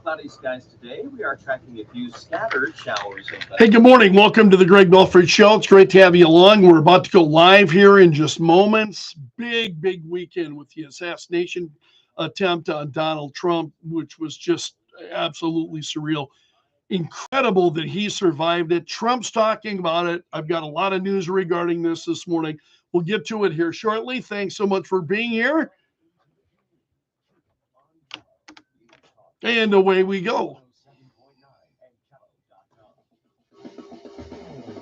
cloudy skies today. We are tracking a few scattered showers. Hey, good morning. Welcome to the Greg Belfrage Show. It's great to have you along. We're about to go live here in just moments. Big weekend with the assassination attempt on Donald Trump, which was just absolutely surreal. Incredible that he survived it. Trump's talking about it. I've got a lot of news regarding this morning. We'll get to it here shortly. Thanks so much for being here. And away we go.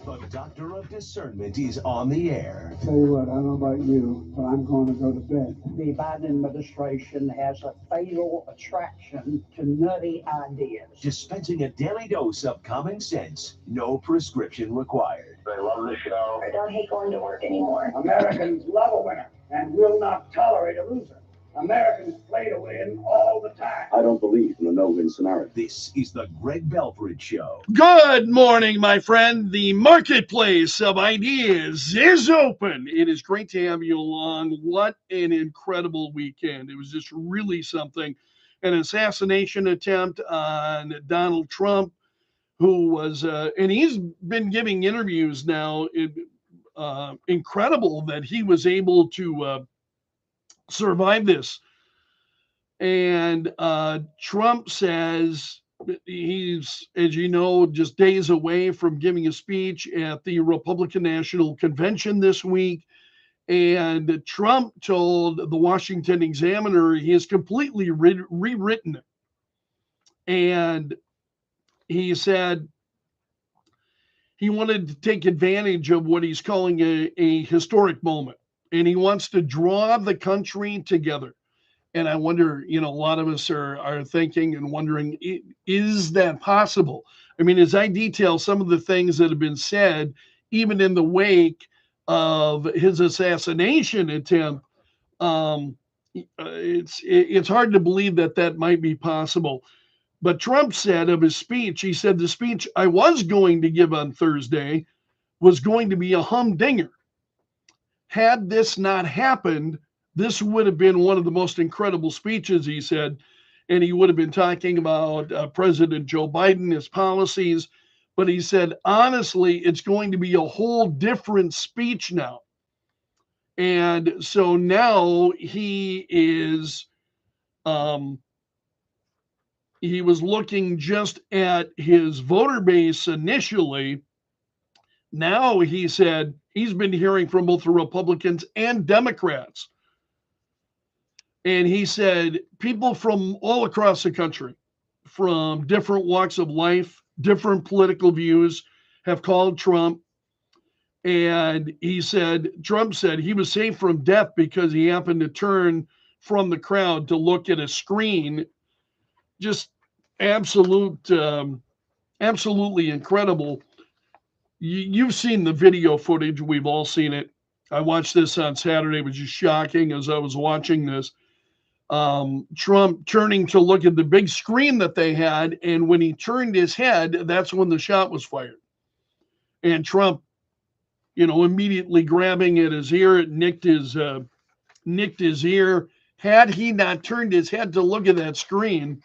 The Doctor of Discernment is on the air. Tell you what, I don't know about you, but I'm going to go to bed. The Biden administration has a fatal attraction to nutty ideas. Dispensing a daily dose of common sense, no prescription required. I love the show. I don't hate going to work anymore. Americans love a winner and will not tolerate a loser. Americans play to win all the time. I don't believe in the no-win scenario. This is the Greg Belfrage Show. Good morning, my friend. The marketplace of ideas is open. It is great to have you along. What an incredible weekend. It was just really something. An assassination attempt on Donald Trump, who was, and he's been giving interviews now. Incredible that he was able to survive this. And Trump says he's, as you know, just days away from giving a speech at the Republican National Convention this week. And Trump told the Washington Examiner he has completely rewritten it. And he said he wanted to take advantage of what he's calling a historic moment. And he wants to draw the country together. And I wonder, a lot of us are thinking and wondering, is that possible? I mean, as I detail some of the things that have been said, even in the wake of his assassination attempt, it's hard to believe that might be possible. But Trump said of his speech, he said, the speech I was going to give on Thursday was going to be a humdinger. Had this not happened, this would have been one of the most incredible speeches, he said. And he would have been talking about President Joe Biden, his policies. But he said, honestly, it's going to be a whole different speech now. And so now he is, he was looking just at his voter base initially. Now he said he's been hearing from both the Republicans and Democrats. And he said people from all across the country, from different walks of life, different political views, have called Trump. And he said, Trump said he was saved from death because he happened to turn from the crowd to look at a screen. Just absolutely incredible. You've seen the video footage. We've all seen it. I watched this on Saturday. It was just shocking as I was watching this. Trump turning to look at the big screen that they had. And when he turned his head, that's when the shot was fired. And Trump, immediately grabbing at his ear, it nicked his ear. Had he not turned his head to look at that screen,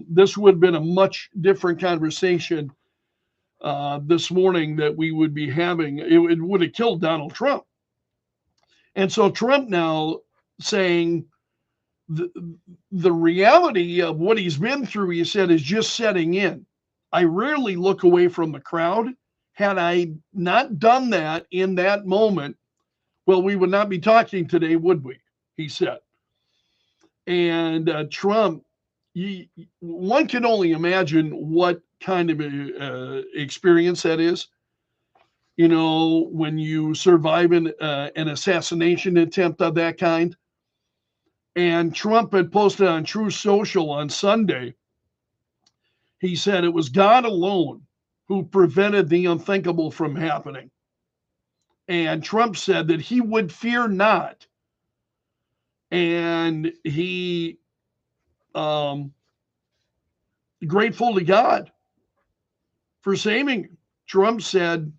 this would have been a much different conversation this morning that we would be having. It would have killed Donald Trump. And so Trump now saying the reality of what he's been through, he said, is just setting in. I rarely look away from the crowd. Had I not done that in that moment, well, we would not be talking today, would we? He said. And Trump, one can only imagine what kind of experience that is. When you survive an assassination attempt of that kind. And Trump had posted on True Social on Sunday. He said it was God alone who prevented the unthinkable from happening. And Trump said that he would fear not. And he grateful to God for saving him. Trump said,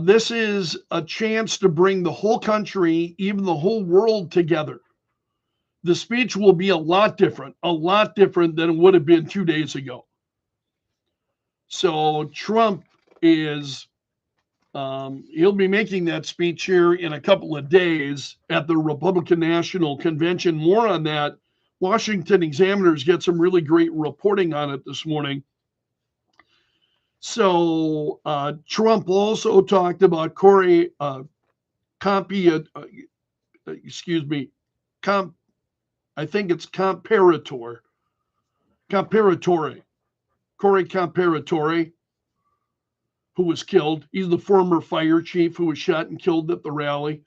this is a chance to bring the whole country, even the whole world together. the speech will be a lot different than it would have been 2 days ago. So Trump is, he'll be making that speech here in a couple of days at the Republican National Convention. More on that. Washington Examiners get some really great reporting on it this morning. So Trump also talked about Corey I think it's Comparatore, Corey Comparatore, who was killed. He's the former fire chief who was shot and killed at the rally.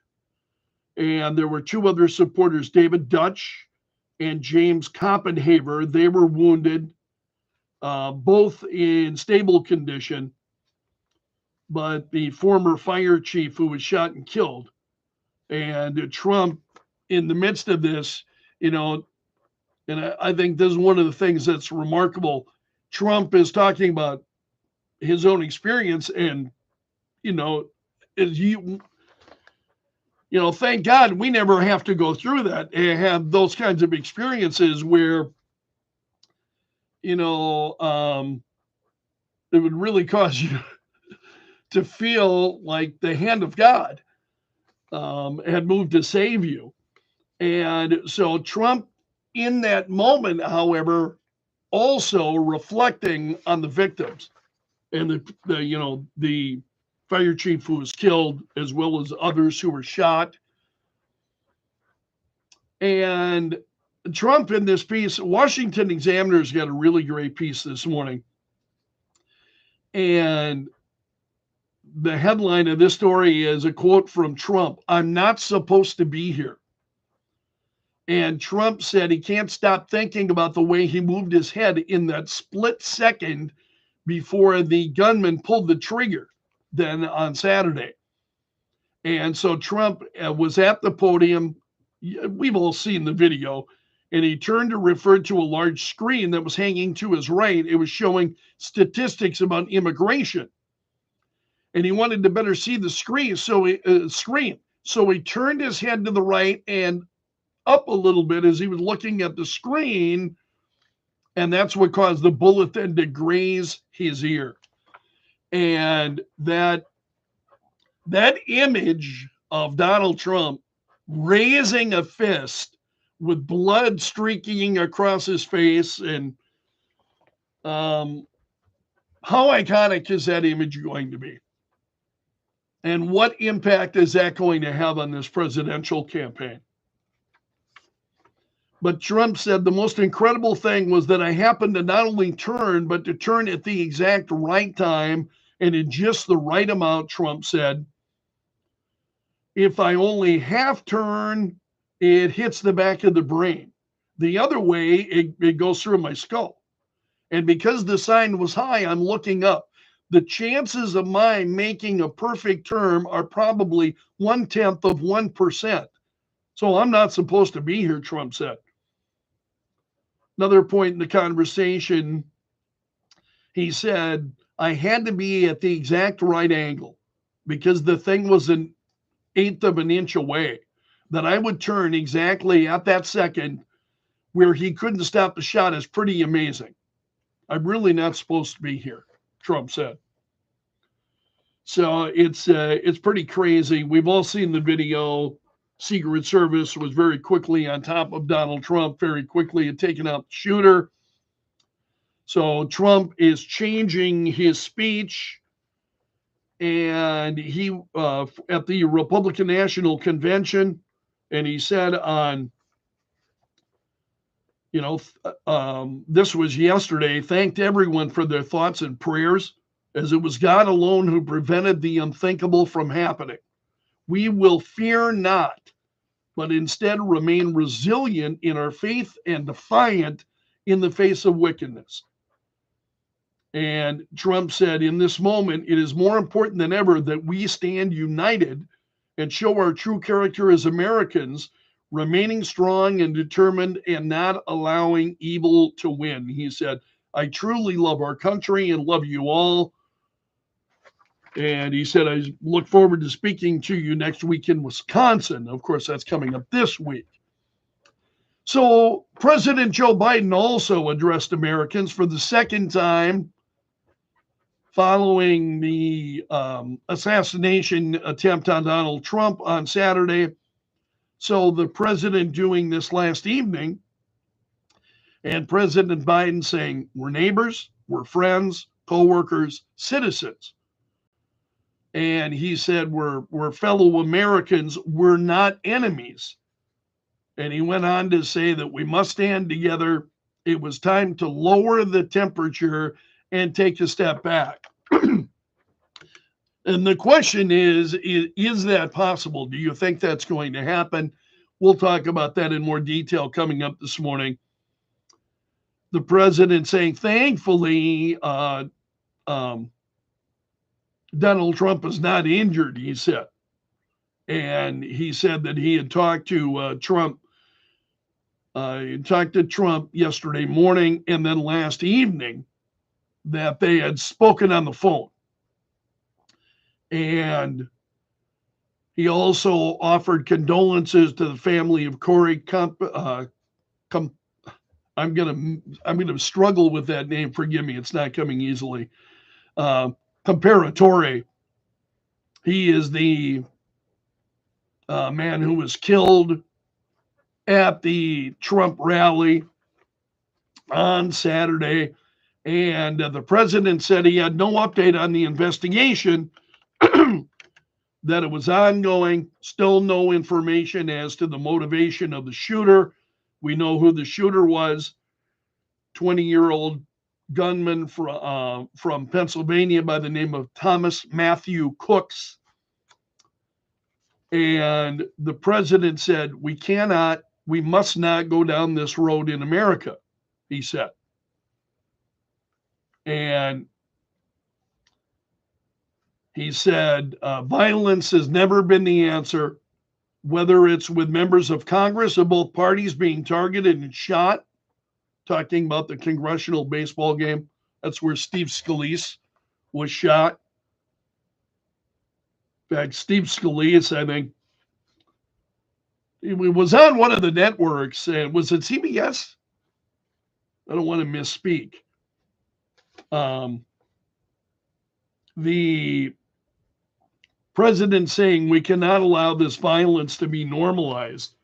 And there were two other supporters, David Dutch and James Koppenhaver. They were wounded, both in stable condition. But the former fire chief who was shot and killed. And Trump, in the midst of this, you know, and I think this is one of the things that's remarkable. Trump is talking about his own experience, and thank God we never have to go through that and have those kinds of experiences where it would really cause you to feel like the hand of God had moved to save you. And so Trump, in that moment, however, also reflecting on the victims and the fire chief who was killed, as well as others who were shot. And Trump, in this piece, Washington Examiners got a really great piece this morning. And the headline of this story is a quote from Trump: "I'm not supposed to be here." And Trump said he can't stop thinking about the way he moved his head in that split second before the gunman pulled the trigger then on Saturday. And so Trump was at the podium. We've all seen the video. And he turned to refer to a large screen that was hanging to his right. It was showing statistics about immigration. And he wanted to better see the screen. So he turned his head to the right and up a little bit as he was looking at the screen. And that's what caused the bullet then to graze his ear. And that image of Donald Trump raising a fist with blood streaking across his face, and how iconic is that image going to be? And what impact is that going to have on this presidential campaign? But Trump said the most incredible thing was that I happened to not only turn, but to turn at the exact right time and in just the right amount. Trump said, if I only half turn, it hits the back of the brain. The other way, it goes through my skull. And because the sign was high, I'm looking up. The chances of my making a perfect turn are probably 0.1%. So I'm not supposed to be here, Trump said. Another point in the conversation, he said, I had to be at the exact right angle because the thing was an 1/8 of an inch away, that I would turn exactly at that second where he couldn't stop the shot is pretty amazing. I'm really not supposed to be here, Trump said. So it's pretty crazy. We've all seen the video. Secret Service was very quickly on top of Donald Trump, very quickly had taken out the shooter. So Trump is changing his speech, and he at the Republican National Convention, and he said on, this was yesterday, thanked everyone for their thoughts and prayers, as it was God alone who prevented the unthinkable from happening. We will fear not, but instead remain resilient in our faith and defiant in the face of wickedness. And Trump said, in this moment, it is more important than ever that we stand united and show our true character as Americans, remaining strong and determined and not allowing evil to win. He said, I truly love our country and love you all. And he said, I look forward to speaking to you next week in Wisconsin. Of course, that's coming up this week. So President Joe Biden also addressed Americans for the second time following the assassination attempt on Donald Trump on Saturday. So the president doing this last evening, and President Biden saying, we're neighbors, we're friends, co-workers, citizens. And he said, we're fellow Americans, we're not enemies. And he went on to say that we must stand together. It was time to lower the temperature and take a step back. And the question is that possible? Do you think that's going to happen? We'll talk about that in more detail coming up this morning. The president saying, thankfully, Donald Trump is not injured, he said. And he said that he had talked to Trump. He talked to Trump yesterday morning and then last evening that they had spoken on the phone. And he also offered condolences to the family of Corey I'm gonna struggle with that name. Forgive me, it's not coming easily. Comparatore. He is the man who was killed at the Trump rally on Saturday, and the president said he had no update on the investigation. That it was ongoing, still no information as to the motivation of the shooter. We know who the shooter was, 20-year-old gunman from Pennsylvania by the name of Thomas Matthew Cooks. And the president said, we must not go down this road in America, he said. And he said, violence has never been the answer, whether it's with members of Congress of both parties being targeted and shot, talking about the congressional baseball game. That's where Steve Scalise was shot. In fact, Steve Scalise, I think, he was on one of the networks. Was it CBS? I don't want to misspeak. The president saying we cannot allow this violence to be normalized.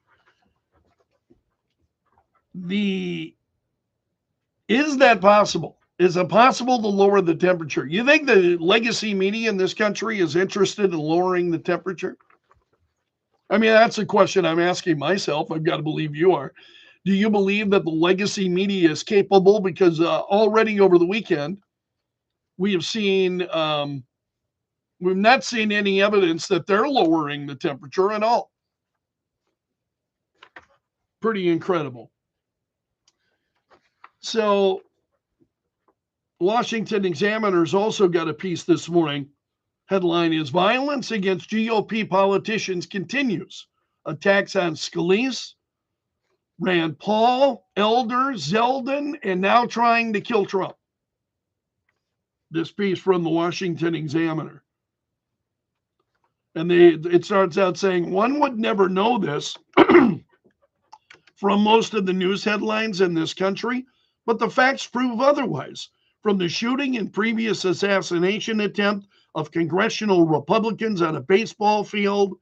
Is that possible? Is it possible to lower the temperature? You think the legacy media in this country is interested in lowering the temperature? I mean, that's a question I'm asking myself. I've got to believe you are. Do you believe that the legacy media is capable? Because already over the weekend, we have seen, we've not seen any evidence that they're lowering the temperature at all. Pretty incredible. So, Washington Examiner's also got a piece this morning. Headline is Violence Against GOP Politicians Continues. Attacks on Scalise, Rand Paul, Elder, Zeldin, and now trying to kill Trump. This piece from the Washington Examiner. And it starts out saying, one would never know this from most of the news headlines in this country, but the facts prove otherwise. From the shooting and previous assassination attempt of congressional Republicans on a baseball field,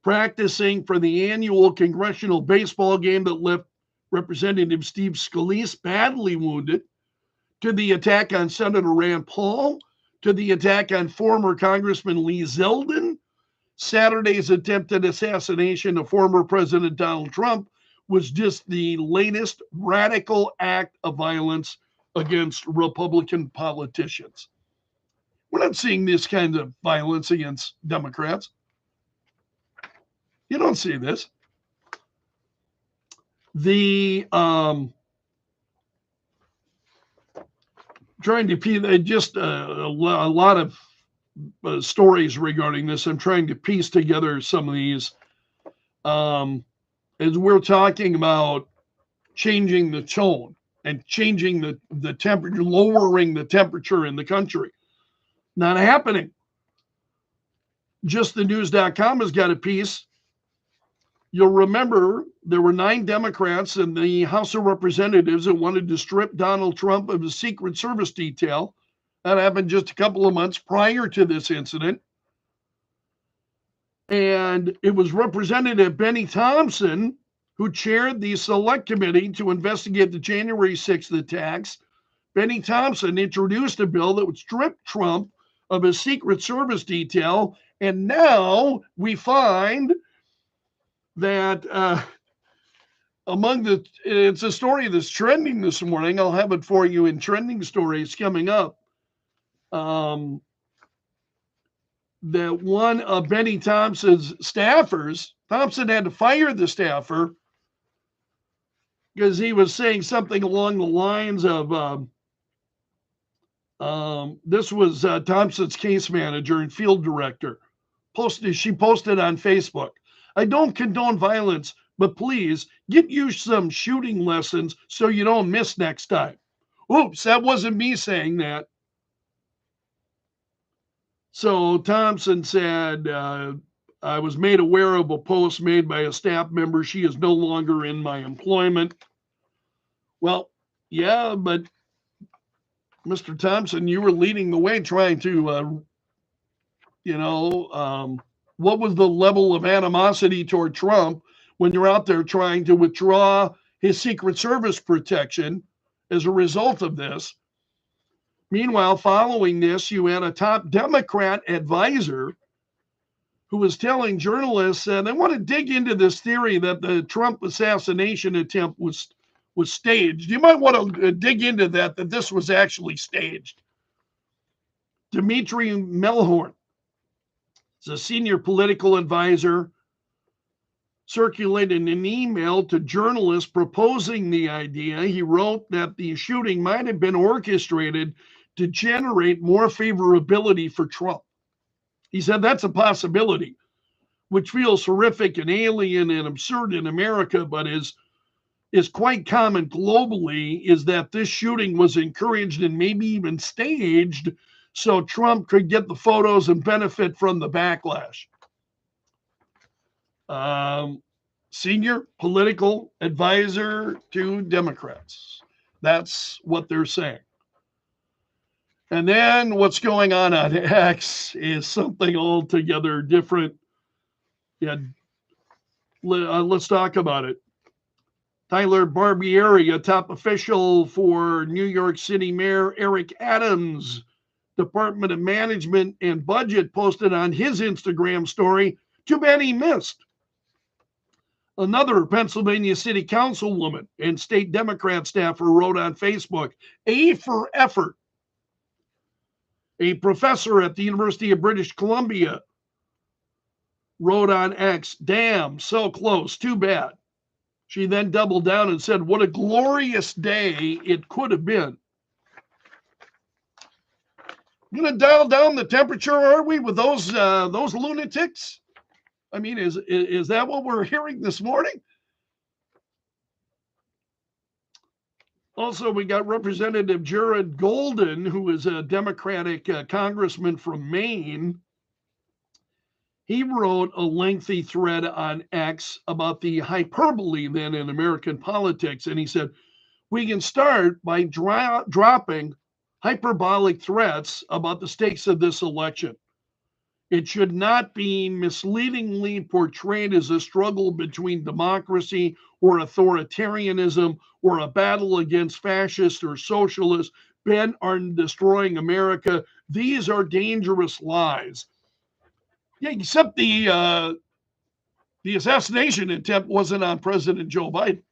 practicing for the annual congressional baseball game that left Representative Steve Scalise badly wounded, to the attack on Senator Rand Paul, to the attack on former Congressman Lee Zeldin, Saturday's attempted assassination of former President Donald Trump was just the latest radical act of violence against Republican politicians. We're not seeing this kind of violence against Democrats. You don't see this. The trying to just a lot of stories regarding this. I'm trying to piece together some of these. As we're talking about changing the tone and changing the temperature, lowering the temperature in the country. Not happening. JustTheNews.com has got a piece. You'll remember there were 9 Democrats in the House of Representatives that wanted to strip Donald Trump of his Secret Service detail. That happened just a couple of months prior to this incident. And it was Representative Benny Thompson who chaired the Select Committee to investigate the January 6th attacks. Benny Thompson introduced a bill that would strip Trump of his Secret Service detail. And now we find that it's a story that's trending this morning. I'll have it for you in trending stories coming up. That one of Benny Thompson's staffers, Thompson had to fire the staffer because he was saying something along the lines of, this was Thompson's case manager and field director. She posted on Facebook, "I don't condone violence, but please get you some shooting lessons so you don't miss next time." Oops, that wasn't me saying that. So Thompson said, I was made aware of a post made by a staff member. She is no longer in my employment. Well, yeah, but Mr. Thompson, you were leading the way trying to, what was the level of animosity toward Trump when you're out there trying to withdraw his Secret Service protection as a result of this? Meanwhile, following this, you had a top Democrat advisor who was telling journalists they want to dig into this theory that the Trump assassination attempt was staged. You might want to dig into that this was actually staged. Dimitri Melhorn is a senior political advisor, circulated an email to journalists proposing the idea. He wrote that the shooting might have been orchestrated to generate more favorability for Trump. He said that's a possibility, which feels horrific and alien and absurd in America, but is quite common globally, is that this shooting was encouraged and maybe even staged so Trump could get the photos and benefit from the backlash. Senior political advisor to Democrats. That's what they're saying. And then what's going on X is something altogether different. Yeah, let's talk about it. Tyler Barbieri, a top official for New York City Mayor Eric Adams' Department of Management and Budget, posted on his Instagram story, too bad he missed. Another Pennsylvania City Councilwoman and state Democrat staffer wrote on Facebook, A for effort. A professor at the University of British Columbia wrote on X, damn, so close, too bad. She then doubled down and said, what a glorious day it could have been. I'm going to dial down the temperature, are we, with those lunatics? I mean, is that what we're hearing this morning? Also, we got Representative Jared Golden, who is a Democratic congressman from Maine. He wrote a lengthy thread on X about the hyperbole then in American politics. And he said, we can start by dropping hyperbolic threats about the stakes of this election. It should not be misleadingly portrayed as a struggle between democracy or authoritarianism or a battle against fascists or socialists bent on destroying America. These are dangerous lies. Yeah, except the assassination attempt wasn't on President Joe Biden.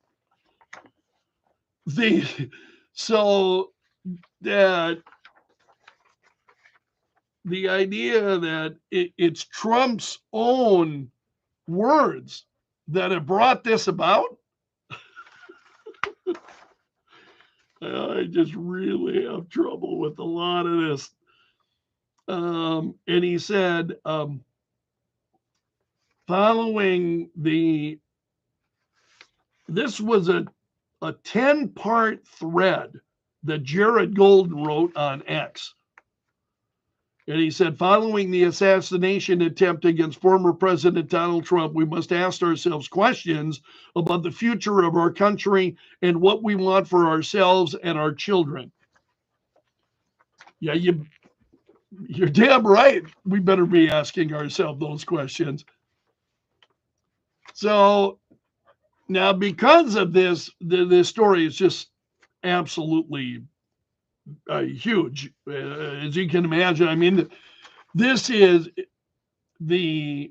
The idea that it's Trump's own words that have brought this about, I just really have trouble with a lot of this. And he said, this was a 10-part thread that Jared Golden wrote on X. And he said, following the assassination attempt against former President Donald Trump, we must ask ourselves questions about the future of our country and what we want for ourselves and our children. Yeah, you're damn right. We better be asking ourselves those questions. So now, because of this, this story is just absolutely huge, as you can imagine. I mean, this is it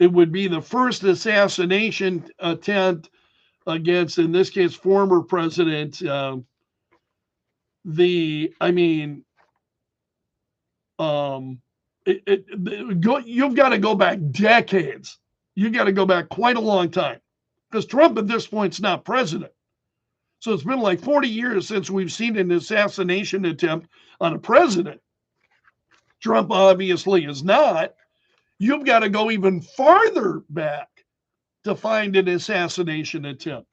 would be the first assassination attempt against, in this case, former president. You've got to go back decades. You've got to go back quite a long time, because Trump at this point is not president. So it's been like 40 years since we've seen an assassination attempt on a president. Trump obviously is not. You've got to go even farther back to find an assassination attempt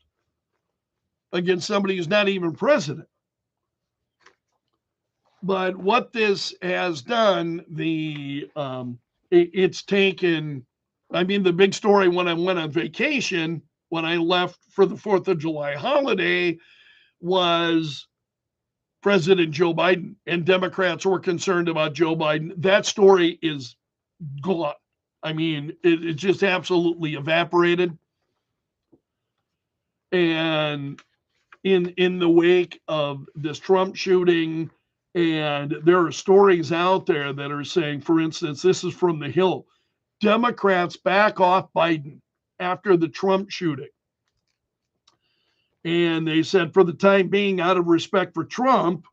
against somebody who's not even president. But what this has done, it's taken, I mean, the big story when I went on vacation, when I left for the 4th of July holiday, was President Joe Biden, and Democrats were concerned about Joe Biden. That story is gone. I mean, it just absolutely evaporated. And in the wake of this Trump shooting, and there are stories out there that are saying, for instance, this is from The Hill, Democrats back off Biden after the Trump shooting. And they said, for the time being, out of respect for Trump,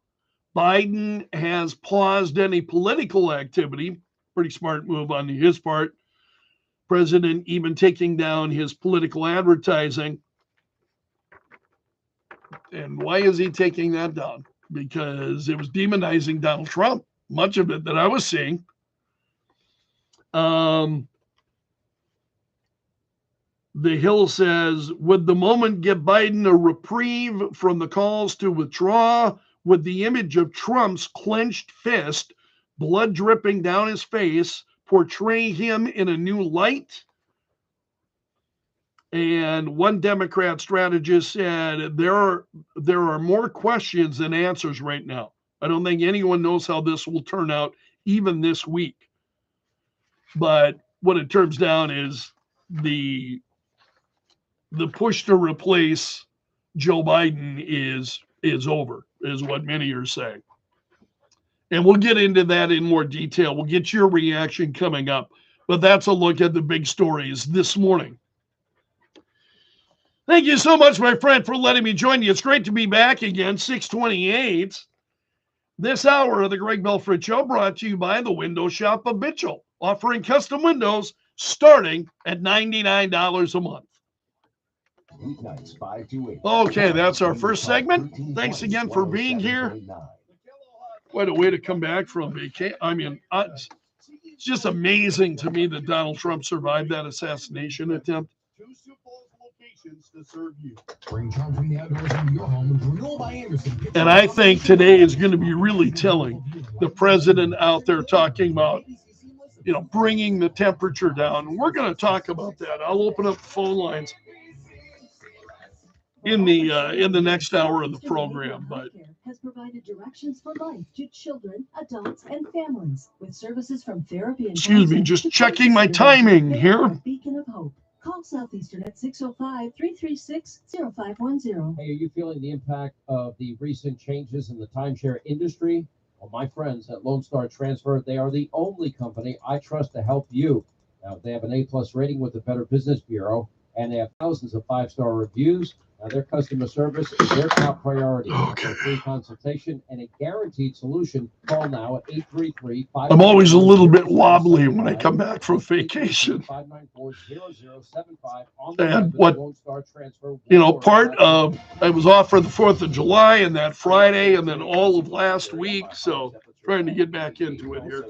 Biden has paused any political activity. Pretty smart move on his part. President even taking down his political advertising. And why is he taking that down? Because it was demonizing Donald Trump, much of it that I was seeing. The Hill says, would the moment give Biden a reprieve from the calls to withdraw? Would the image of Trump's clenched fist, blood dripping down his face, portray him in a new light? And one Democrat strategist said, there are more questions than answers right now. I don't think anyone knows how this will turn out, even this week. But what it turns down is the push to replace Joe Biden is over, is what many are saying. And we'll get into that in more detail. We'll get your reaction coming up. But that's a look at the big stories this morning. Thank you so much, my friend, for letting me join you. It's great to be back again, 628. This hour of the Greg Belfrage Show brought to you by the Window Shop of Mitchell, offering custom windows starting at $99 a month. Okay, that's our first segment. Thanks again for being here. What a way to come back from vacation. I mean, it's just amazing to me that Donald Trump survived that assassination attempt. To serve you. And I think today is going to be really telling. The president out there talking about, bringing the temperature down. And we're going to talk about that. I'll open up the phone lines in the next hour of the program. But has provided directions for life to children, adults, and families with services from therapy and excuse me, just checking my timing here. Beacon of Hope. Call Southeastern at 605-336-0510. Hey, are you feeling the impact of the recent changes in the timeshare industry? Well, my friends at Lone Star Transfer, they are the only company I trust to help you. Now, they have an A+ rating with the Better Business Bureau, and they have thousands of 5-star reviews. Now, their customer service is their top priority. For a free consultation and a guaranteed solution, call now at 833-5. I'm always a little bit wobbly when I come back from vacation. And what, part of, I was off for the 4th of July and that Friday and then all of last week. So trying to get back into it here.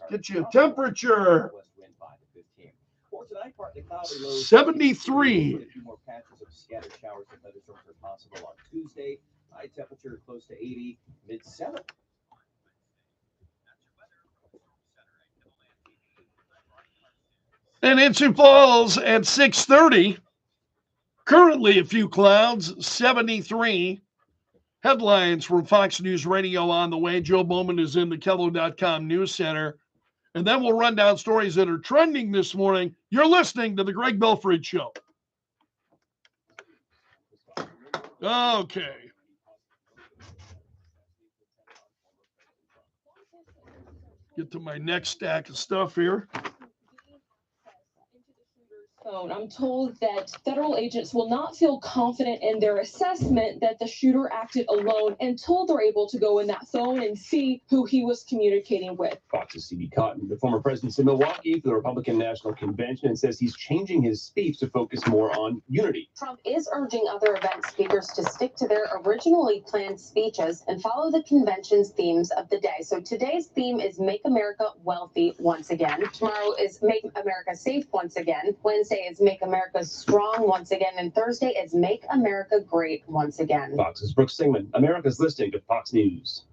Get you a temperature. 73. A few more patches of scattered showers and thunderstorms are possible on Tuesday. High temperature close to 80, mid 70. And in Sioux Falls at 6:30, currently a few clouds, 73. Headlines from Fox News Radio on the way. Joe Bowman is in the Kello.com News Center. And then we'll run down stories that are trending this morning. You're listening to the Greg Belfrage Show. Okay. Get to my next stack of stuff here. I'm told that federal agents will not feel confident in their assessment that the shooter acted alone until they're able to go in that phone and see who he was communicating with. Fox's C.B. Cotton, the former president's in Milwaukee for the Republican National Convention, and says he's changing his speech to focus more on unity. Trump is urging other event speakers to stick to their originally planned speeches and follow the convention's themes of the day. So today's theme is Make America Wealthy once again. Tomorrow is Make America Safe once again. Wednesday is Make America Strong once again. And Thursday is Make America Great once again. Fox's Brooks Singman, America's listening to Fox News.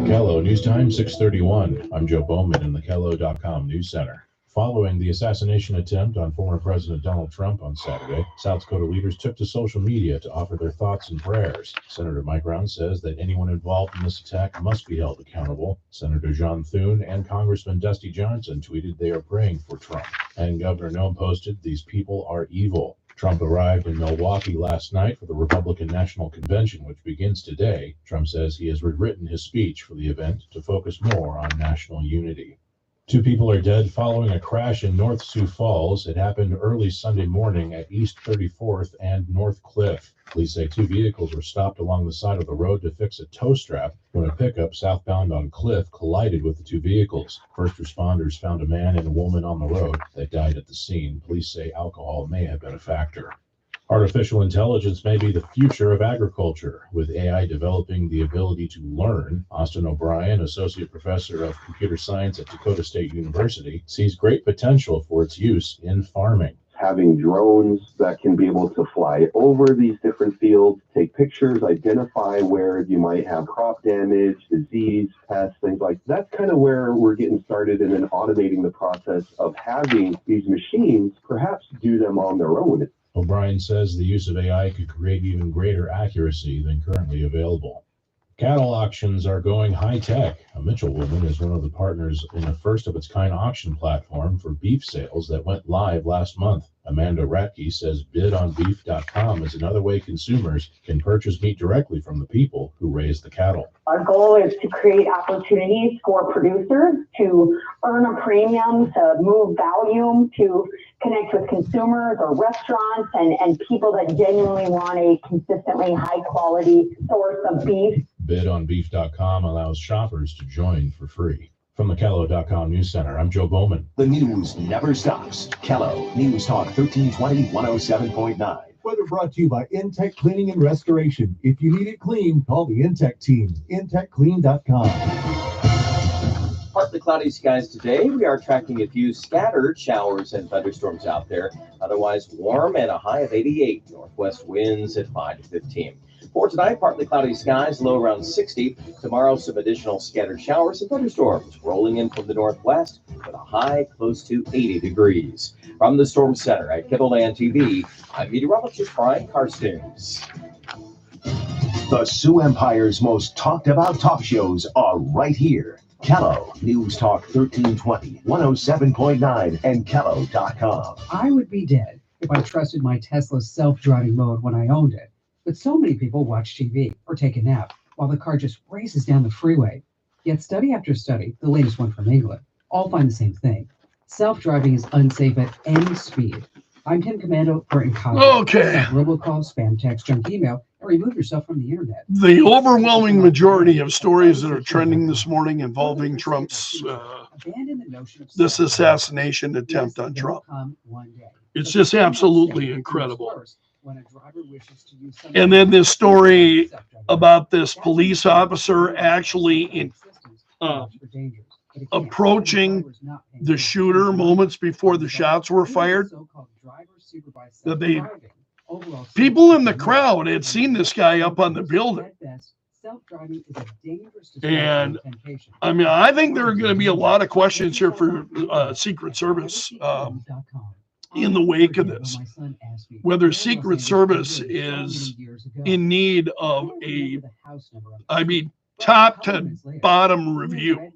Kello News Time 6:31. I'm Joe Bowman in the Kello.com News Center. Following the assassination attempt on former President Donald Trump on Saturday, South Dakota leaders took to social media to offer their thoughts and prayers. Senator Mike Rounds says that anyone involved in this attack must be held accountable. Senator John Thune and Congressman Dusty Johnson tweeted they are praying for Trump. And Governor Noem posted, "These people are evil." Trump arrived in Milwaukee last night for the Republican National Convention, which begins today. Trump says he has rewritten his speech for the event to focus more on national unity. 2 people are dead following a crash in North Sioux Falls. It happened early Sunday morning at East 34th and North Cliff. Police say 2 vehicles were stopped along the side of the road to fix a tow strap when a pickup southbound on Cliff collided with the 2 vehicles. First responders found a man and a woman on the road that died at the scene. Police say alcohol may have been a factor. Artificial intelligence may be the future of agriculture, with AI developing the ability to learn. Austin O'Brien, associate professor of computer science at Dakota State University, sees great potential for its use in farming. Having drones that can be able to fly over these different fields, take pictures, identify where you might have crop damage, disease, pests, things like that. That's kind of where we're getting started in and automating the process of having these machines perhaps do them on their own. O'Brien says the use of AI could create even greater accuracy than currently available. Cattle auctions are going high-tech. A Mitchell woman is one of the partners in a first-of-its-kind auction platform for beef sales that went live last month. Amanda Ratke says bidonbeef.com is another way consumers can purchase meat directly from the people who raise the cattle. Our goal is to create opportunities for producers to earn a premium, to move volume, to connect with consumers or restaurants and people that genuinely want a consistently high-quality source of beef. Bidonbeef.com allows shoppers to join for free. From the Kello.com News Center, I'm Joe Bowman. The news never stops. Kello, News Talk 1320, 107.9. Weather brought to you by Intech Cleaning and Restoration. If you need it clean, call the Intech team. IntechClean.com. Partly cloudy skies today. We are tracking a few scattered showers and thunderstorms out there. Otherwise warm and a high of 88. Northwest winds at 5 to 15. For tonight, partly cloudy skies, low around 60. Tomorrow, some additional scattered showers and thunderstorms rolling in from the northwest with a high close to 80 degrees. From the Storm Center at Kittleland TV, I'm meteorologist Brian Carstens. The Sioux Empire's most talked about talk shows are right here. Kello, News Talk 1320, 107.9, and Kello.com. I would be dead if I trusted my Tesla's self-driving mode when I owned it. But so many people watch TV or take a nap while the car just races down the freeway. Yet study after study, the latest one from England, all find the same thing. Self-driving is unsafe at any speed. I'm Tim Commando for Incognito. Okay. Robocall, spam text, junk email, and remove yourself from the internet. The overwhelming majority of stories that are trending this morning involving Trump's this assassination attempt on Trump. It's just absolutely incredible. And then this story about this police officer actually approaching the shooter moments before the shots were fired. That Overall, People in the crowd had seen this guy up on the building. At best, self-driving is a dangerous And distraction and temptation. I mean, I think there are going to be a lot of questions here for Secret Service in the wake of this. Whether Secret Service is in need of top to bottom review,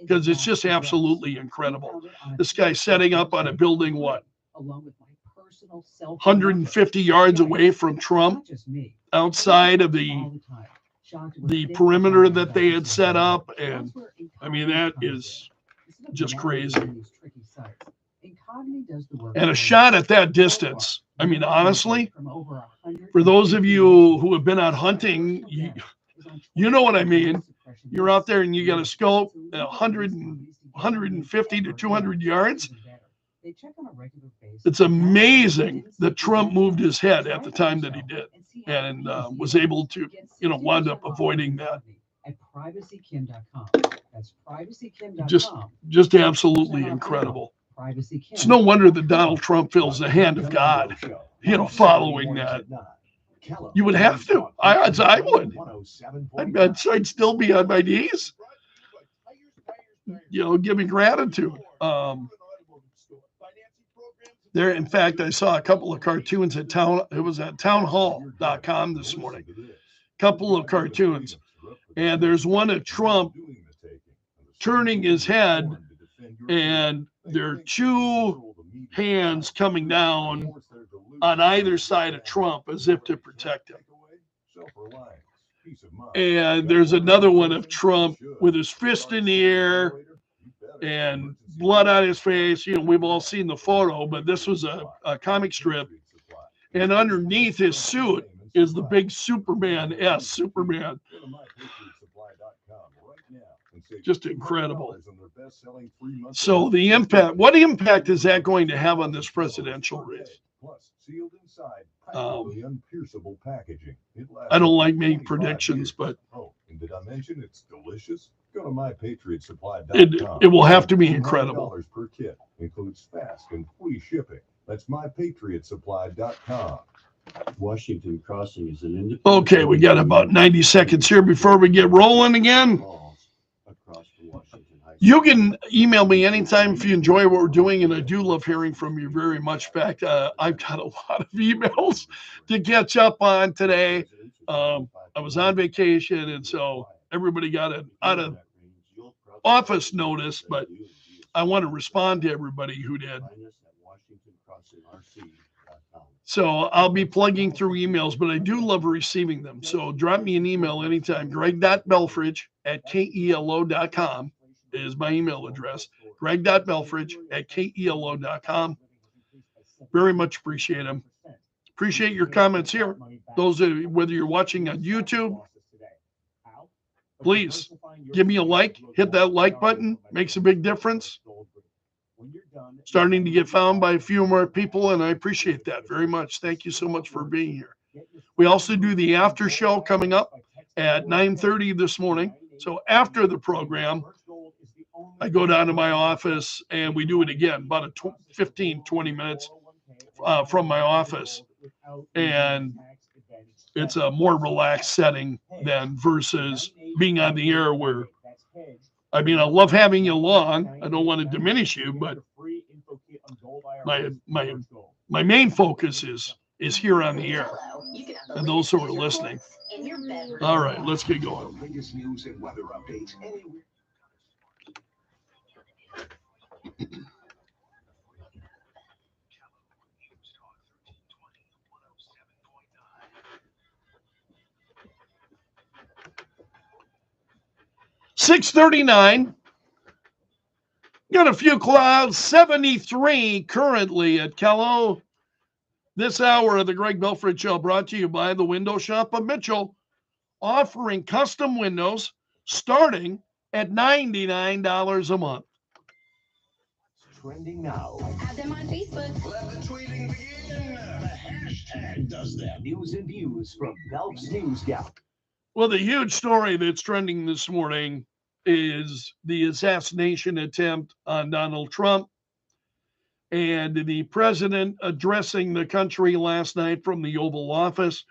because it's just absolutely incredible. This guy setting up on a building, what, 150 yards away from Trump, outside of the perimeter that they had set up. And I mean, that is just crazy. And a shot at that distance, I mean, honestly, for those of you who have been out hunting, you know what I mean. You're out there and you got a scope 150 to 200 yards. It's amazing that Trump moved his head at the time that he did, and was able to, wound up avoiding that. At privacykim.com. That's privacykim.com. Just absolutely incredible. It's no wonder that Donald Trump feels the hand of God, following that. You would have to. I would. I'd still be on my knees, giving gratitude. There, in fact, I saw a couple of cartoons at townhall.com this morning. Couple of cartoons. And there's one of Trump turning his head, and there are two hands coming down on either side of Trump as if to protect him. And there's another one of Trump with his fist in the air and blood on his face. We've all seen the photo, but this was a comic strip. And underneath his suit is the big Superman. Just incredible. So what impact is that going to have on this presidential race? I don't like making predictions, but and did I mention it's delicious? Go to mypatriotsupply.com. It will have to be incredible. Per kit includes fast and free shipping. That's mypatriotsupply.com. Washington Crossing is an independent. Okay, we got about 90 seconds here before we get rolling again. You can email me anytime if you enjoy what we're doing, and I do love hearing from you very much. In fact, I've got a lot of emails to catch up on today. I was on vacation, and so everybody got an out of office notice, but I want to respond to everybody who did. So I'll be plugging through emails, but I do love receiving them. So drop me an email anytime. greg.belfrage@kelo.com is my email address. greg.belfrage@kelo.com. Very much appreciate them. Appreciate your comments here. Those are, whether you're watching on YouTube, please give me a like. Hit that like button. Makes a big difference. Starting to get found by a few more people, and I appreciate that very much. Thank you so much for being here. We also do the after show coming up at 9:30 this morning. So after the program, I go down to my office and we do it again, about 15-20 minutes from my office. And it's a more relaxed setting than versus being on the air where, I mean, I love having you along. I don't want to diminish you, but my main focus is here on the air and those who are listening. All right, let's get going. Latest news and weather updates anywhere. .39. Got a few clouds. 73 currently at Kello. This hour of the Greg Belfrage Show brought to you by the Window Shop of Mitchell, offering custom windows starting at $99 a month. Trending now. Add them on Facebook. Let the tweeting begin. The hashtag does that. News and views from Belf's News Gap. Well, the huge story that's trending this morning is the assassination attempt on Donald Trump. And the president addressing the country last night from the Oval Office,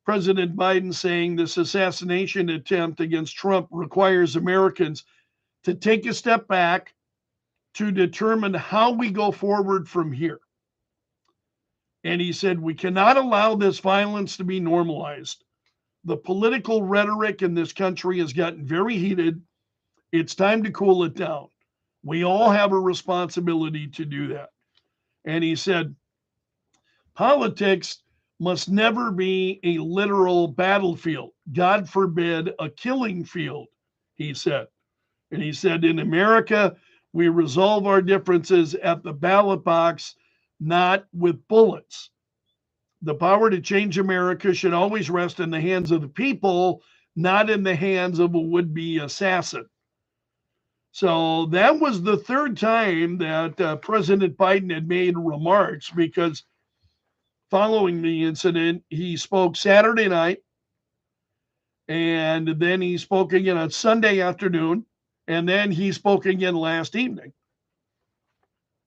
President Biden saying this assassination attempt against Trump requires Americans to take a step back to determine how we go forward from here. And he said, we cannot allow this violence to be normalized. The political rhetoric in this country has gotten very heated. It's time to cool it down. We all have a responsibility to do that. And he said, politics must never be a literal battlefield. God forbid, a killing field, he said. And he said, in America, we resolve our differences at the ballot box, not with bullets. The power to change America should always rest in the hands of the people, not in the hands of a would-be assassin. So that was the third time that President Biden had made remarks, because following the incident, he spoke Saturday night, and then he spoke again on Sunday afternoon, and then he spoke again last evening.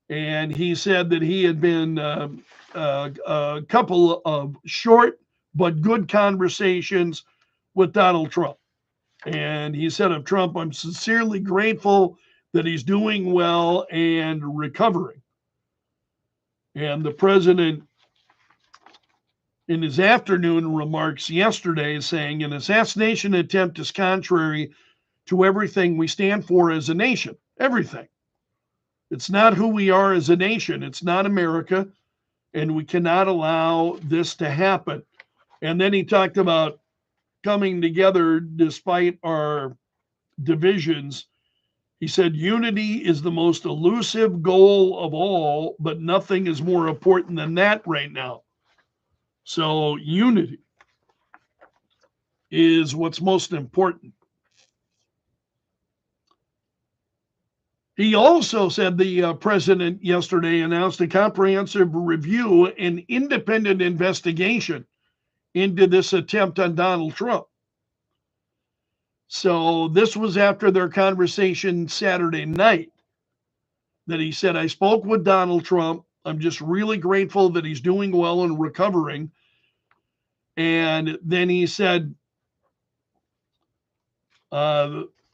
And he said that he had been a couple of short but good conversations with Donald Trump. And he said of Trump, I'm sincerely grateful that he's doing well and recovering. And the president, in his afternoon remarks yesterday, is saying an assassination attempt is contrary to everything we stand for as a nation. Everything. It's not who we are as a nation. It's not America. And we cannot allow this to happen. And then he talked about coming together despite our divisions. He said, unity is the most elusive goal of all, but nothing is more important than that right now. So unity is what's most important. He also said the president yesterday announced a comprehensive review and independent investigation into this attempt on Donald Trump. So this was after their conversation Saturday night that he said, I spoke with Donald Trump. I'm just really grateful that he's doing well and recovering. And then he said, Biden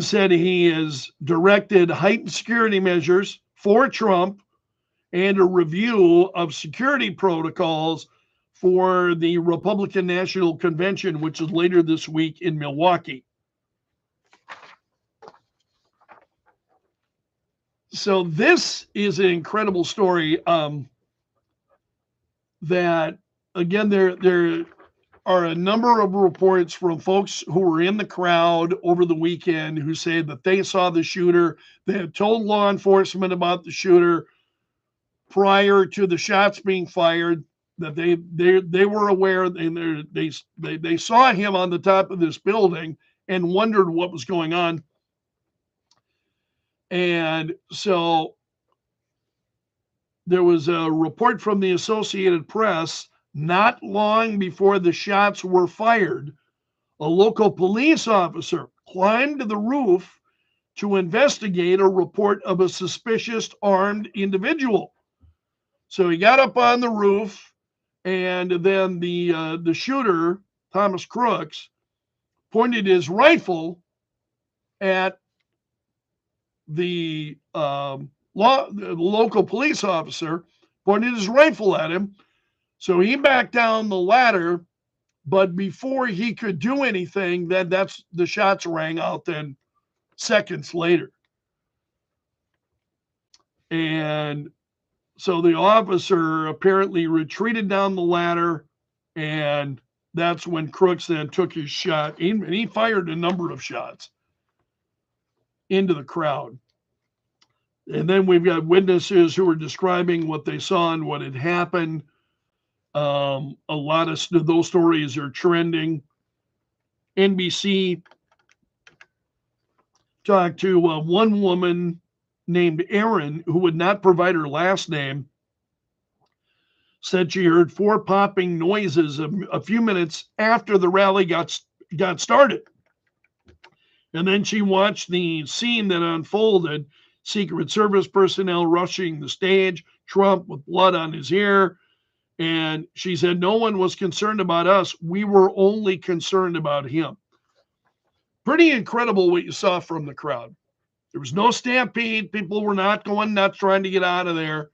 said he has directed heightened security measures for Trump and a review of security protocols for the Republican National Convention, which is later this week in Milwaukee. So this is an incredible story that, again, there are a number of reports from folks who were in the crowd over the weekend who say that they saw the shooter. They had told law enforcement about the shooter prior to the shots being fired, that they were aware, and they saw him on the top of this building and wondered what was going on. And so there was a report from the Associated Press not long before the shots were fired. A local police officer climbed to the roof to investigate a report of a suspicious armed individual. So he got up on the roof, and then the shooter, Thomas Crooks, pointed his rifle at the local police officer, pointed his rifle at him. So he backed down the ladder, but before he could do anything, that's the shots rang out then seconds later. And so the officer apparently retreated down the ladder, and that's when Crooks then took his shot. He fired a number of shots into the crowd. And then we've got witnesses who are describing what they saw and what had happened. A lot of those stories are trending. NBC talked to one woman named Erin, who would not provide her last name, said she heard 4 popping noises a few minutes after the rally got started. And then she watched the scene that unfolded, Secret Service personnel rushing the stage, Trump with blood on his hair. And she said, no one was concerned about us. We were only concerned about him. Pretty incredible what you saw from the crowd. There was no stampede. People were not going nuts trying to get out of there.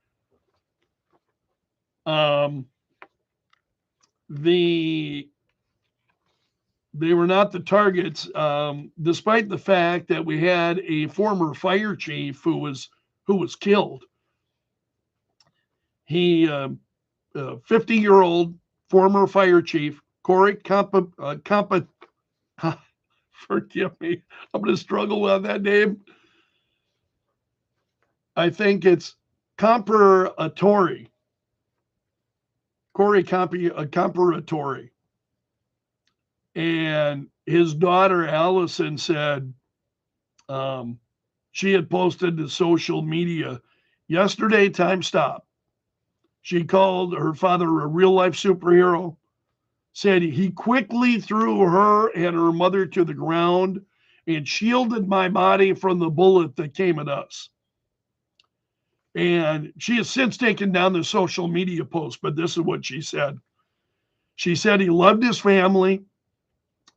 They were not the targets, despite the fact that we had a former fire chief who was killed. He, 50-year-old former fire chief Corey forgive me, I'm going to struggle with that name. I think it's Comparatori. Corey Comparatori. And his daughter, Allison, said she had posted to social media yesterday, time stop. She called her father a real-life superhero, said he quickly threw her and her mother to the ground and shielded my body from the bullet that came at us. And she has since taken down the social media post, but this is what she said. She said he loved his family.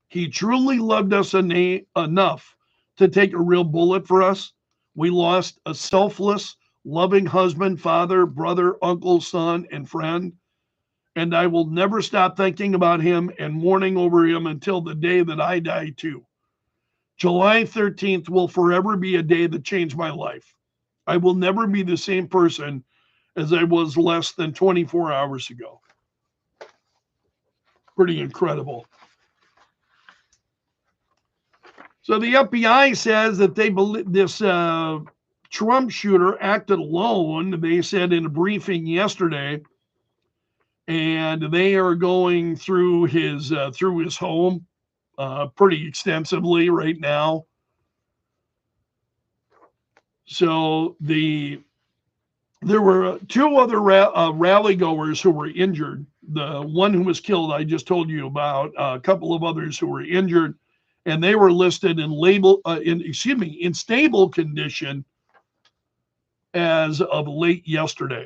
He truly loved us enough to take a real bullet for us. We lost a selfless, loving husband, father, brother, uncle, son, and friend. And I will never stop thinking about him and mourning over him until the day that I die too. July 13th will forever be a day that changed my life. I will never be the same person as I was less than 24 hours ago. Pretty incredible. So the FBI says that they believe this Trump shooter acted alone, they said in a briefing yesterday, and they are going through his home pretty extensively right now. So there were two other rally goers who were injured. The one who was killed, I just told you about. A couple of others who were injured, and they were listed in stable condition as of late yesterday.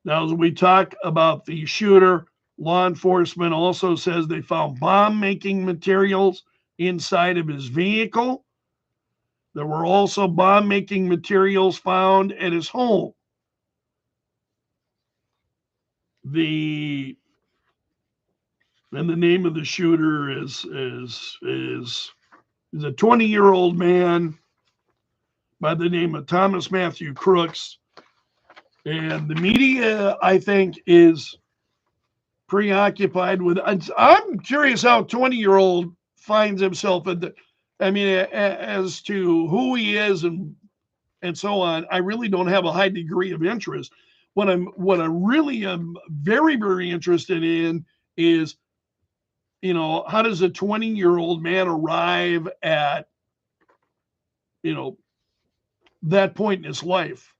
Now, as we talk about the shooter, law enforcement also says they found bomb-making materials inside of his vehicle. There were also bomb-making materials found at his home. The name of the shooter is a 20-year-old man by the name of Thomas Matthew Crooks. And the media, I think, is preoccupied with. I'm curious how a 20-year-old finds himself as to who he is and so on. I really don't have a high degree of interest. What I really am very, very interested in is, how does a 20-year-old man arrive at, that point in his life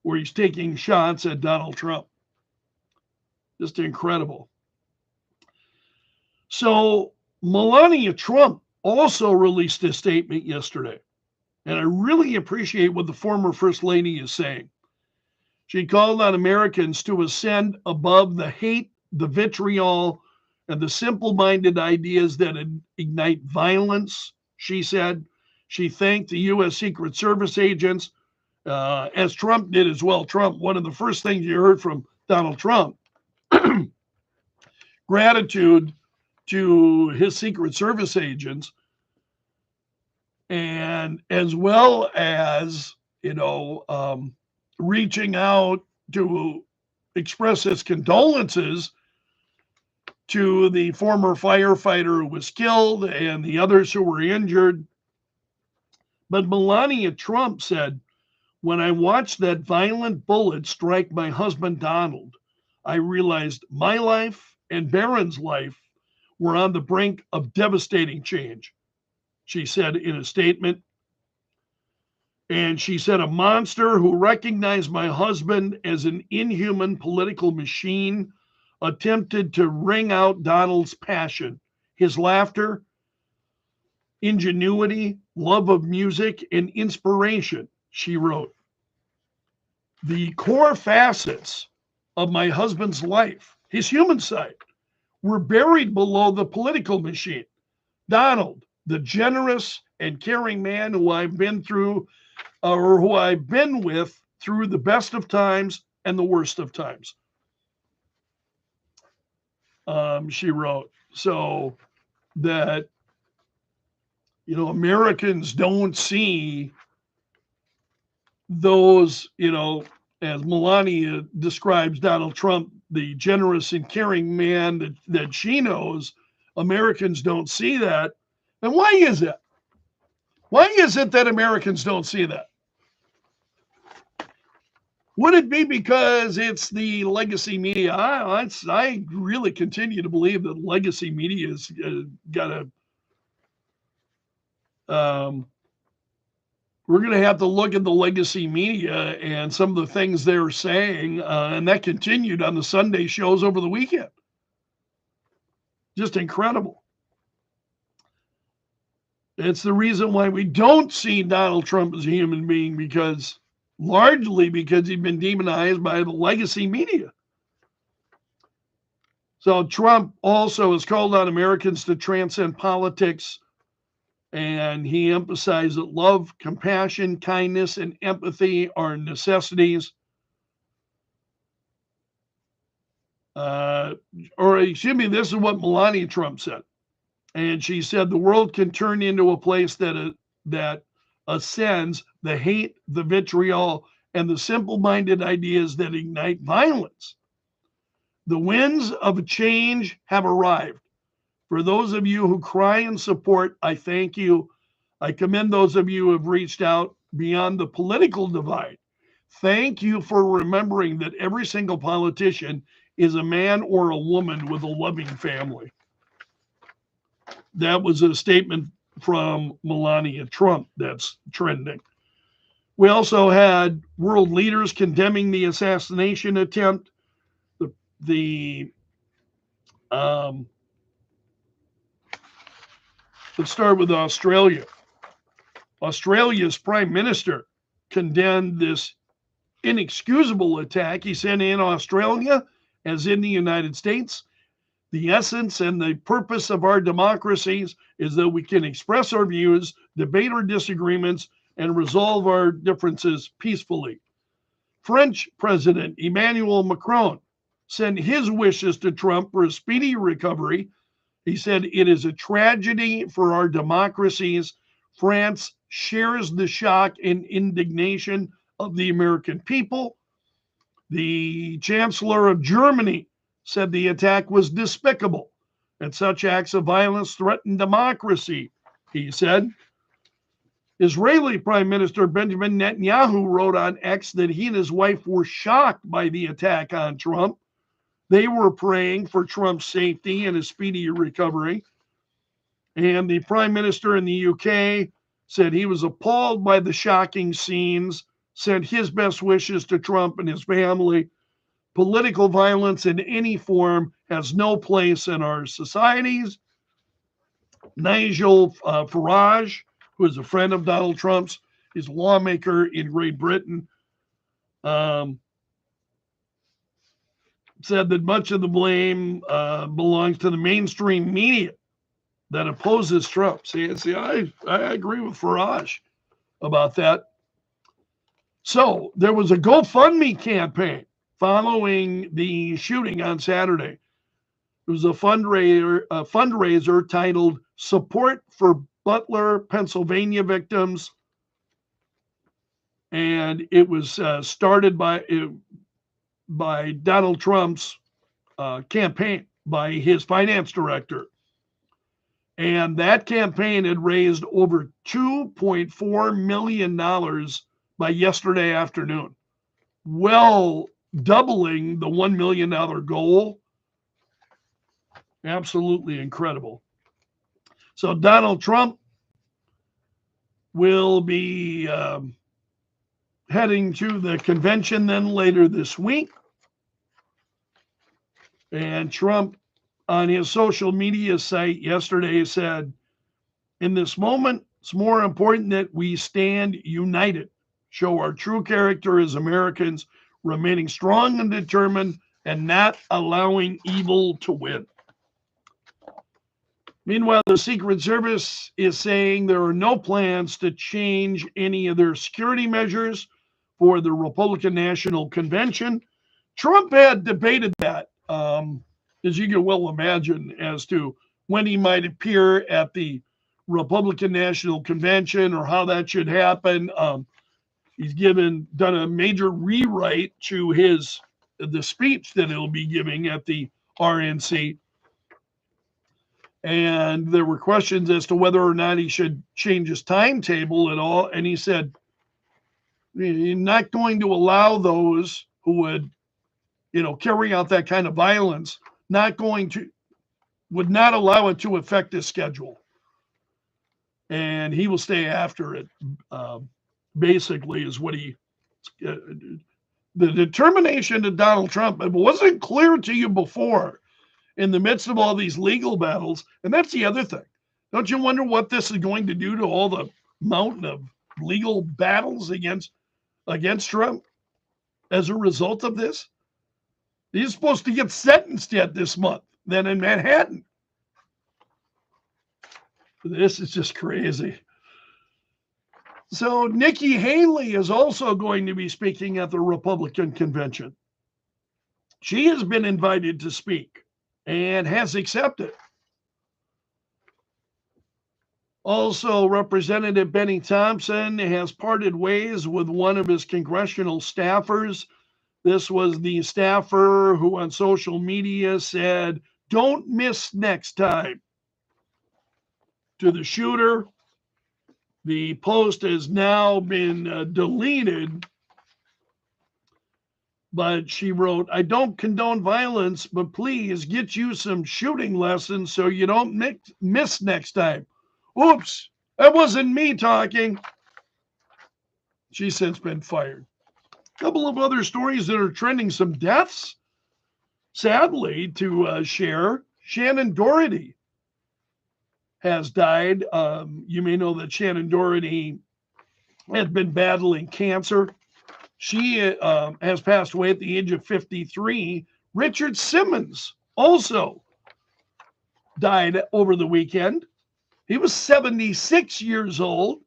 where he's taking shots at Donald Trump? Just incredible. So Melania Trump also released a statement yesterday, and I really appreciate what the former First Lady is saying. She called on Americans to ascend above the hate, the vitriol, and the simple-minded ideas that ignite violence, she said. She thanked the U.S. Secret Service agents, as Trump did as well. Trump, one of the first things you heard from Donald Trump, gratitude to his Secret Service agents, and as well as, reaching out to express his condolences to the former firefighter who was killed and the others who were injured. But Melania Trump said, when I watched that violent bullet strike my husband, Donald, I realized my life and Barron's life were on the brink of devastating change, she said in a statement. And she said, a monster who recognized my husband as an inhuman political machine attempted to wring out Donald's passion, his laughter, ingenuity, love of music, and inspiration, she wrote. The core facets of my husband's life, his human side, were buried below the political machine. Donald, the generous and caring man who I've been through, or who I've been with through the best of times and the worst of times. She wrote. So that, Americans don't see those, as Melania describes Donald Trump, the generous and caring man that she knows, Americans don't see that. And why is it? Why is it that Americans don't see that? Would it be because it's the legacy media? I really continue to believe that legacy media has got to. We're going to have to look at the legacy media and some of the things they're saying, and that continued on the Sunday shows over the weekend. Just incredible. It's the reason why we don't see Donald Trump as a human being, largely because he's been demonized by the legacy media. So Trump also has called on Americans to transcend politics, and he emphasized that love, compassion, kindness, and empathy are necessities. This is what Melania Trump said. And she said the world can turn into a place that ascends the hate, the vitriol, and the simple-minded ideas that ignite violence. The winds of change have arrived. For those of you who cry in support, I thank you. I commend those of you who have reached out beyond the political divide. Thank you for remembering that every single politician is a man or a woman with a loving family. That was a statement from Melania Trump that's trending. We also had world leaders condemning the assassination attempt. Let's start with Australia. Australia's prime minister condemned this inexcusable attack. He said in Australia, as in the United States, the essence and the purpose of our democracies is that we can express our views, debate our disagreements, and resolve our differences peacefully. French President Emmanuel Macron sent his wishes to Trump for a speedy recovery. He said, it is a tragedy for our democracies. France shares the shock and indignation of the American people. The Chancellor of Germany said the attack was despicable and such acts of violence threaten democracy, he said. Israeli Prime Minister Benjamin Netanyahu wrote on X that he and his wife were shocked by the attack on Trump. They were praying for Trump's safety and a speedy recovery. And the Prime Minister in the UK said he was appalled by the shocking scenes, sent his best wishes to Trump and his family. Political violence in any form has no place in our societies. Nigel Farage, who is a friend of Donald Trump's, is a lawmaker in Great Britain, said that much of the blame belongs to the mainstream media that opposes Trump. I agree with Farage about that. So there was a GoFundMe campaign following the shooting on Saturday. It was a fundraiser titled Support for Butler, Pennsylvania Victims. And it was started by Donald Trump's campaign, by his finance director. And that campaign had raised over $2.4 million by yesterday afternoon, well doubling the $1 million goal. Absolutely incredible. So Donald Trump will be heading to the convention then later this week. And Trump on his social media site yesterday said, In this moment, it's more important that we stand united, show our true character as Americans, remaining strong and determined, and not allowing evil to win. Meanwhile, the Secret Service is saying there are no plans to change any of their security measures for the Republican National Convention. Trump had debated that, as you can well imagine, as to when he might appear at the Republican National Convention or how that should happen. He's done a major rewrite to the speech that he'll be giving at the RNC. And there were questions as to whether or not he should change his timetable at all. And he said, you're not going to allow those who would, carry out that kind of violence, would not allow it to affect his schedule. And he will stay after it, basically, is what the determination of Donald Trump. It wasn't clear to you before in the midst of all these legal battles. And that's the other thing. Don't you wonder what this is going to do to all the mountain of legal battles against Trump as a result of this? He's supposed to get sentenced yet this month, then in Manhattan. This is just crazy. So Nikki Haley is also going to be speaking at the Republican convention. She has been invited to speak and has accepted. Also, Representative Benny Thompson has parted ways with one of his congressional staffers. This was the staffer who on social media said, "Don't miss next time," to the shooter. The post has now been deleted, but she wrote, "I don't condone violence, but please get you some shooting lessons so you don't miss next time." Oops, that wasn't me talking. She's since been fired. A couple of other stories that are trending, some deaths, sadly, to share. Shannon Doherty has died. You may know that Shannon Doherty had been battling cancer. She has passed away at the age of 53. Richard Simmons also died over the weekend. He was 76 years old,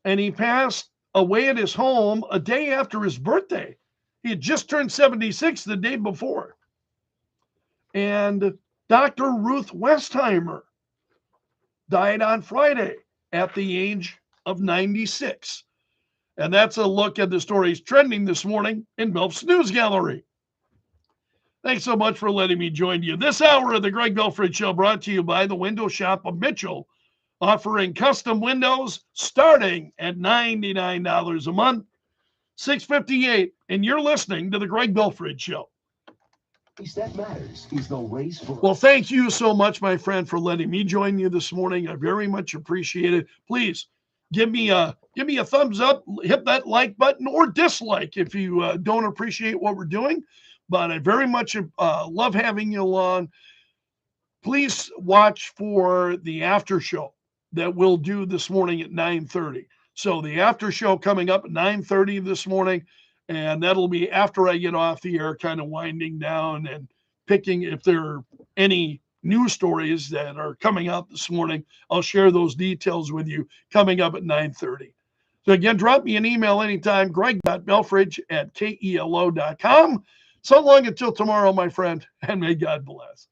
and he passed away at his home a day after his birthday. He had just turned 76 the day before. And Dr. Ruth Westheimer died on Friday at the age of 96. And that's a look at the stories trending this morning in Belf's News Gallery. Thanks so much for letting me join you. This hour of the Greg Belfrage Show brought to you by the Window Shop of Mitchell, offering custom windows starting at $99 a month, $658. And you're listening to the Greg Belfrage Show. That matters is the race for. Well, thank you so much, my friend, for letting me join you this morning. I very much appreciate it. Please give me a thumbs up, hit that like button, or dislike if you don't appreciate what we're doing. But I very much love having you along. Please watch for the after show that we'll do this morning at 9:30. So the after show coming up at 9:30 this morning. And that'll be after I get off the air, kind of winding down and picking if there are any news stories that are coming out this morning. I'll share those details with you coming up at 9:30. So again, drop me an email anytime, greg.belfrage@kelo.com. So long until tomorrow, my friend, and may God bless.